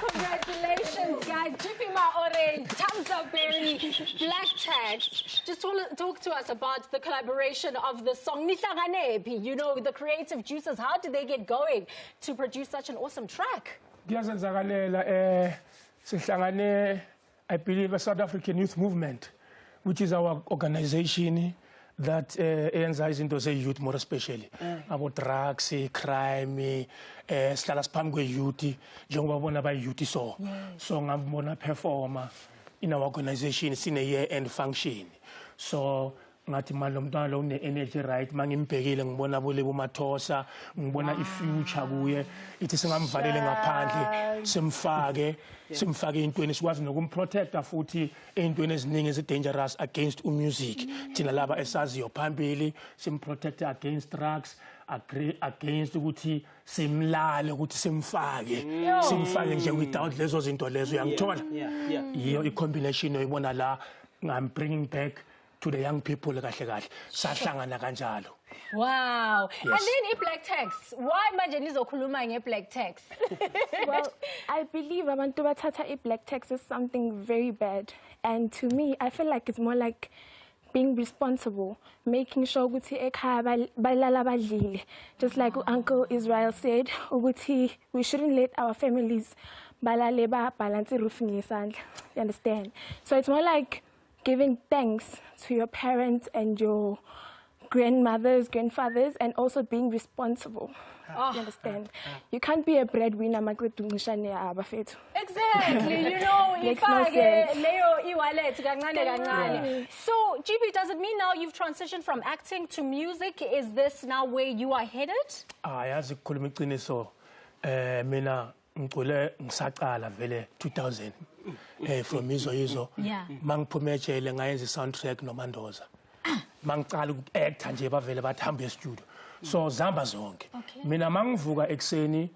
Congratulations, guys. Jipima Orange, Thumbs Up Berry, Black Text. Just talk to us about the collaboration of the song Nihlanganepi. You know, the creative juices. How did they get going to produce such an awesome track? I believe a South African Youth Movement, which is our organization that emphasizes into the youth more especially about drugs, crime, sihlala siphambi kwe-youth njengoba bona ba-youth so ngabona performer in our organization sine year-end function so ngathi manje lo mntwana lo une-energy right mangimbhekile ngibona bole bumathosa ngibona i-future kuye ithi singamvalele ngaphandle simfake ey'ntweni sikwazi nokumprotecta futhi ey'ntweni eziningi ezi-dangerous against umusic thina laba esaziyo phambili simprotecte against drugs against ukuthi simlale ukuthi simfake nje without lezo zinto lezo uyangithola yiyo i-combination oyibona la I'm bringing back to the young people kahle kahle sahlangana kanjalo. Wow. Yes. And then black text. Why manje nizokhuluma nge-black text? Well, I believe abantu bathatha black text is something very bad, and to me I feel like it's more like being responsible, making sure ukuthi ekhaya balala badlile, just like Uncle Israel said ukuthi we shouldn't let our families balale ba balance roof ngesandla. You understand? So it's more like giving thanks to your parents and your grandmothers, grandfathers, and also being responsible. You understand? You can't be a breadwinner. Exactly. You know, makes no sense. So, GB, does it mean now you've transitioned from acting to music? Is this now where you are headed? Yazi ukukhuluma iqiniso mina ngicule ngisaqala vele 2000 from Izo mangiphume ejele ngayenza i-soundtrack noMandoza mangicala uku-acta nje bavele bathamba e-studio so zihamba zonke mina mangivuka ekuseni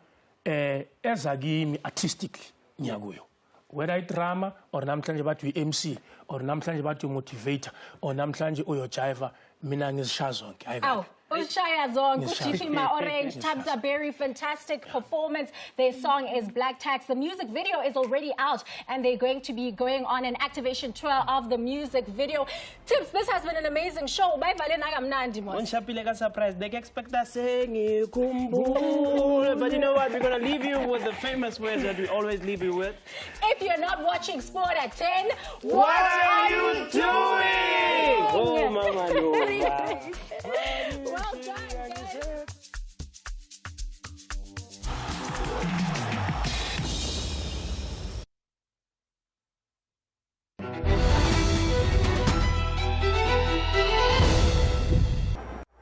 eza kimi artistically ngiyakuyo whether i-drama or namhlanje bathi i-MC or namhlanje bathi umotivator or namhlanje uyojiva mina ngizishaya zonke Ushaya Zong, Kuchifima Orange, Tabza Berry, fantastic performance. Their song is Black Tax. The music video is already out and they're going to be going on an activation tour of the music video. Tips, this has been an amazing show. Bye, surprise. They expect us saying, but you know what? We're going to leave you with the famous words that we always leave you with. If you're not watching Sport at 10, what are you doing? Oh, mama, no. Well done, guys.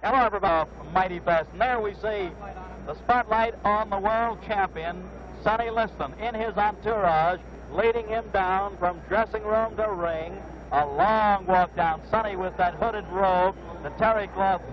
Hello, everybody. Mighty Best. And there we see the spotlight on the world champion, Sonny Liston, in his entourage, leading him down from dressing room to ring. A long walk down. Sonny with that hooded robe, the terry cloth white